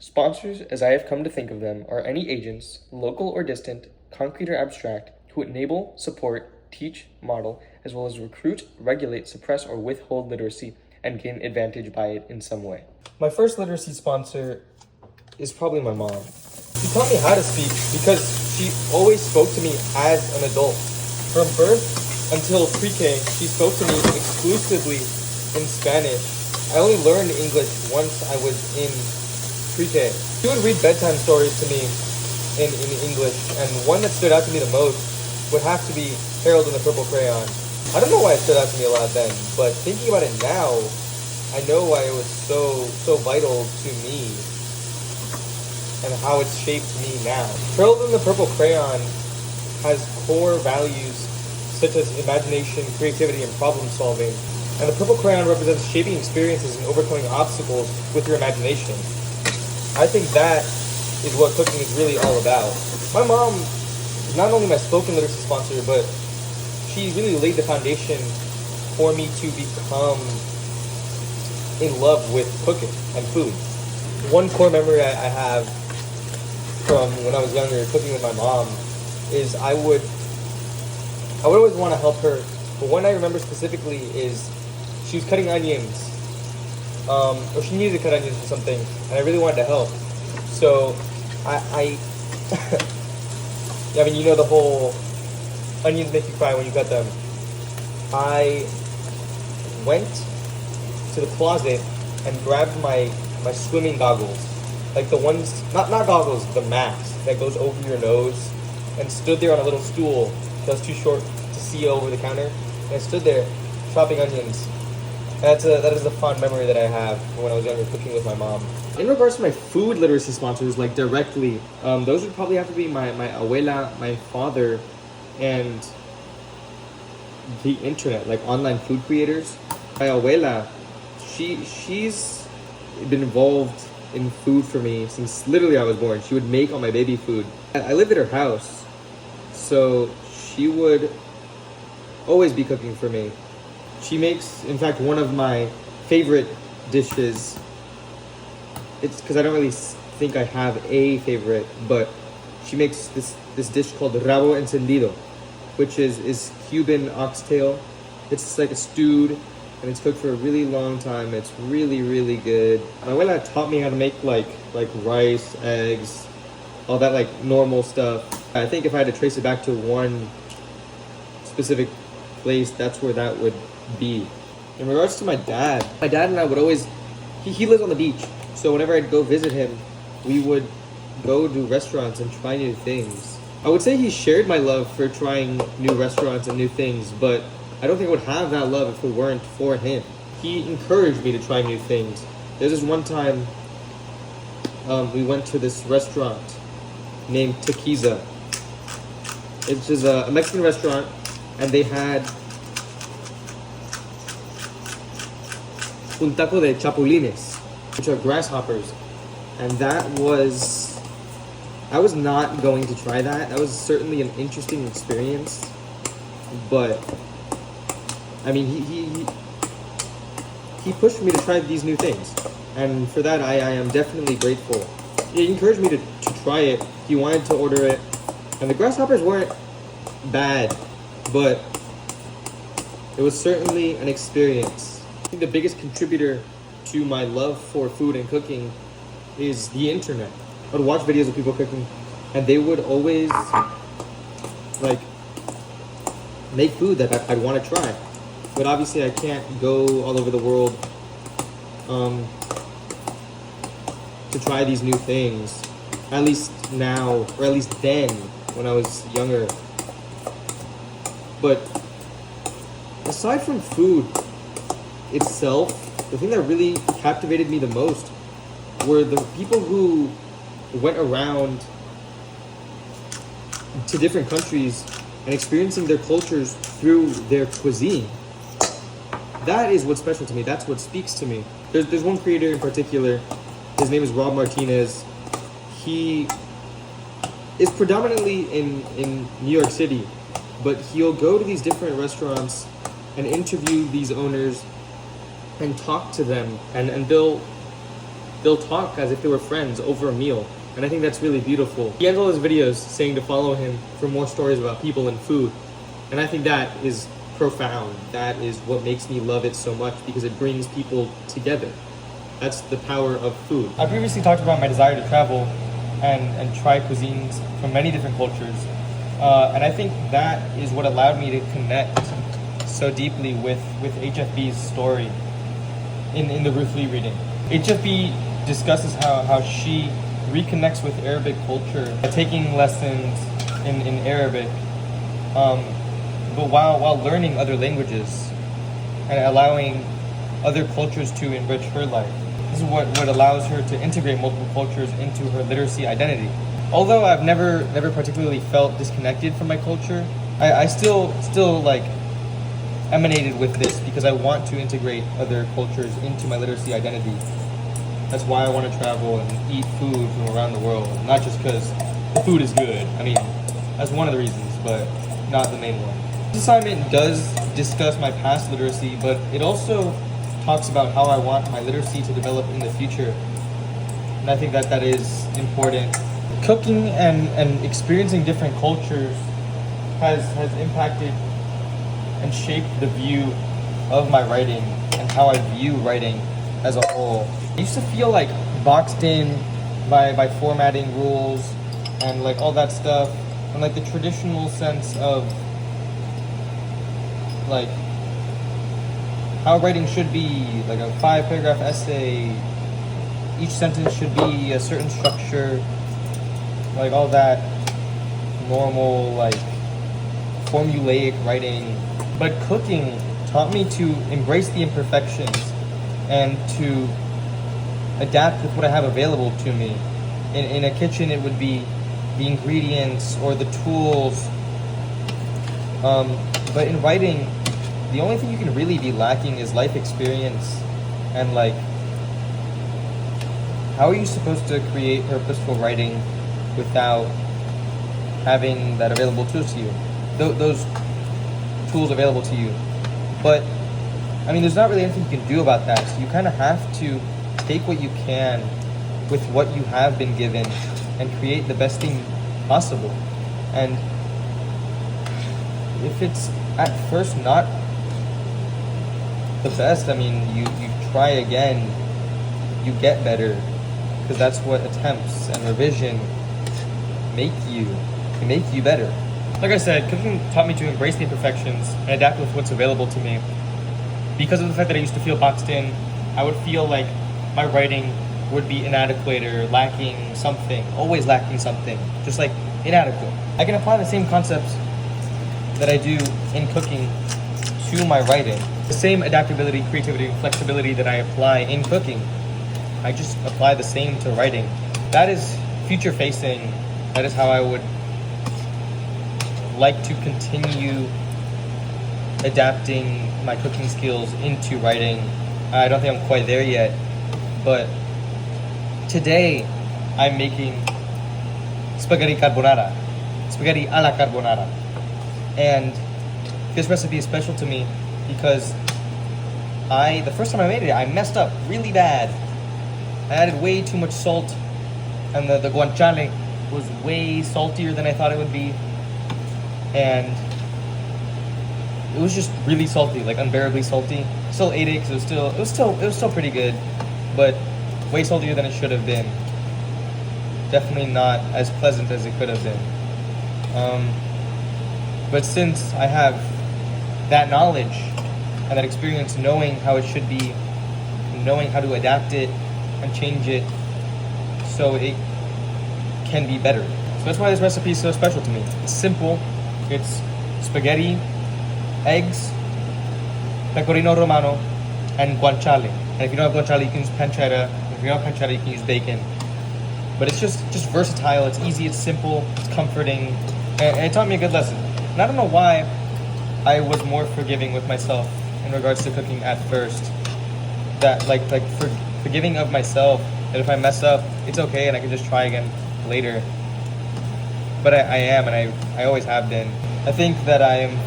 Sponsors, as I have come to think of them, are any agents, local or distant, concrete or abstract, who enable, support, teach, model, as well as recruit, regulate, suppress, or withhold literacy and gain advantage by it in some way. My first literacy sponsor is probably my mom. She taught me how to speak because she always spoke to me as an adult. From birth until pre-K, she spoke to me exclusively in Spanish. I only learned English once I was in pre-K. She would read bedtime stories to me in English, and one that stood out to me the most would have to be Harold and the Purple Crayon. I don't know why it stood out to me a lot then, but thinking about it now, I know why it was so vital to me and how it's shaped me now. Harold and the Purple Crayon has core values such as imagination, creativity, and problem solving. And the Purple Crayon represents shaping experiences and overcoming obstacles with your imagination. I think that is what cooking is really all about. My mom is not only my spoken literacy sponsor, but she really laid the foundation for me to become in love with cooking and food. One core memory I have from when I was younger cooking with my mom is I would always want to help her, but one I remember specifically is she was cutting onions, or she needed to cut onions for something, and I really wanted to help. So I I mean, you know the whole onions make you cry when you cut them. I went to the closet and grabbed my swimming goggles, like the ones, not goggles, the mask that goes over your nose, and stood there on a little stool that was too short to see over the counter, and I stood there chopping onions. That is a fond memory that I have from when I was younger cooking with my mom. In regards to my food literacy sponsors, like directly, those would probably have to be my abuela, my father, and the internet, like online food creators. My abuela, she's been involved in food for me since literally I was born. She would make all my baby food. I lived at her house, so she would always be cooking for me. She makes, in fact, one of my favorite dishes. It's because I don't really think I have a favorite, but she makes this dish called rabo encendido, which is Cuban oxtail. It's like a stewed, and it's cooked for a really long time. It's really, really good. My abuela taught me how to make like rice, eggs, all that like normal stuff. I think if I had to trace it back to one specific place, that's where that would be. In regards to my dad and I would always, he lives on the beach, so whenever I'd go visit him, we would go to restaurants and try new things. I would say he shared my love for trying new restaurants and new things, but I don't think I would have that love if it weren't for him. He encouraged me to try new things. There's this one time we went to this restaurant named Tequiza. It's just a Mexican restaurant, and they had un taco de chapulines, which are grasshoppers. And I was not going to try that. That was certainly an interesting experience. But, I mean, he pushed me to try these new things. And for that, I am definitely grateful. He encouraged me to try it. He wanted to order it. And the grasshoppers weren't bad, but it was certainly an experience. I think the biggest contributor to my love for food and cooking is the internet. I would watch videos of people cooking, and they would always like make food that I'd want to try. But obviously I can't go all over the world to try these new things, at least now, or at least then when I was younger. But aside from food itself, the thing that really captivated me the most were the people who went around to different countries and experiencing their cultures through their cuisine. That is what's special to me. That's what speaks to me. There's one creator in particular. His name is Rob Martinez. He is predominantly in New York City, but he'll go to these different restaurants and interview these owners and talk to them, and they'll they'll talk as if they were friends over a meal. And I think that's really beautiful. He ends all his videos saying to follow him for more stories about people and food. And I think that is profound. That is what makes me love it so much, because it brings people together. That's the power of food. I previously talked about my desire to travel and try cuisines from many different cultures. And I think that is what allowed me to connect so deeply with HFB's story in the Ruth Lee reading. HFB discusses how she reconnects with Arabic culture, taking lessons in Arabic, but while learning other languages and allowing other cultures to enrich her life. This is what allows her to integrate multiple cultures into her literacy identity. Although I've never particularly felt disconnected from my culture, I still like emanated with this because I want to integrate other cultures into my literacy identity. That's why I want to travel and eat food from around the world, not just because the food is good. I mean, that's one of the reasons, but not the main one. This assignment does discuss my past literacy, but it also talks about how I want my literacy to develop in the future. And I think that is important. Cooking and experiencing different cultures has impacted and shaped the view of my writing and how I view writing as a whole. I used to feel like boxed in by formatting rules and like all that stuff, and like the traditional sense of like how writing should be, like a 5-paragraph essay, each sentence should be a certain structure, like all that normal like formulaic writing. But cooking taught me to embrace the imperfections and to adapt with what I have available to me. In a kitchen, it would be the ingredients or the tools. But in writing, the only thing you can really be lacking is life experience. And like, how are you supposed to create purposeful writing without having that available to you? Those tools available to you. But I mean, there's not really anything you can do about that. So you kind of have to take what you can with what you have been given and create the best thing possible. And if it's at first not the best, I mean, you try again, you get better, because that's what attempts and revision make you better. Like I said, cooking taught me to embrace the imperfections and adapt with what's available to me. Because of the fact that I used to feel boxed in, I would feel like my writing would be inadequate or lacking something, always lacking something, just like inadequate. I can apply the same concepts that I do in cooking to my writing. The same adaptability, creativity, and flexibility that I apply in cooking, I just apply the same to writing. That is future facing. That is how I would like to continue adapting my cooking skills into writing. I don't think I'm quite there yet, but today I'm making spaghetti carbonara, spaghetti alla carbonara. And this recipe is special to me because the first time I made it, I messed up really bad. I added way too much salt, and the guanciale was way saltier than I thought it would be. And it was just really salty, like unbearably salty. Still ate it because it was still pretty good, but way saltier than it should have been. Definitely not as pleasant as it could have been. But since I have that knowledge and that experience, knowing how it should be, knowing how to adapt it and change it so it can be better. So that's why this recipe is so special to me. It's simple. It's spaghetti, eggs, pecorino romano, and guanciale. And if you don't have guanciale, you can use pancetta. If you don't have pancetta, you can use bacon. But it's just versatile. It's easy. It's simple. It's comforting. And it taught me a good lesson. And I don't know why I was more forgiving with myself in regards to cooking at first. That like forgiving of myself. That if I mess up, it's okay, and I can just try again later. But I am, and I always have been. I think that I am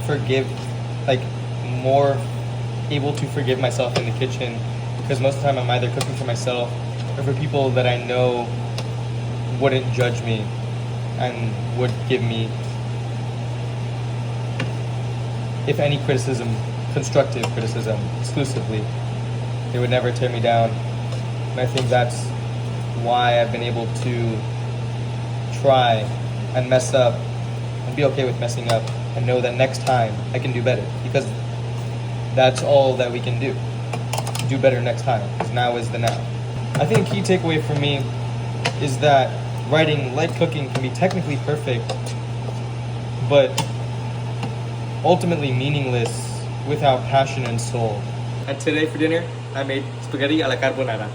more able to forgive myself in the kitchen, because most of the time I'm either cooking for myself or for people that I know wouldn't judge me and would give me, if any criticism, constructive criticism, exclusively. They would never tear me down. And I think that's why I've been able to try and mess up and be okay with messing up and know that next time I can do better, because that's all that we can do. Do better next time, because now is the now. I think a key takeaway for me is that writing, like cooking, can be technically perfect, but ultimately meaningless without passion and soul. And today for dinner, I made spaghetti alla carbonara.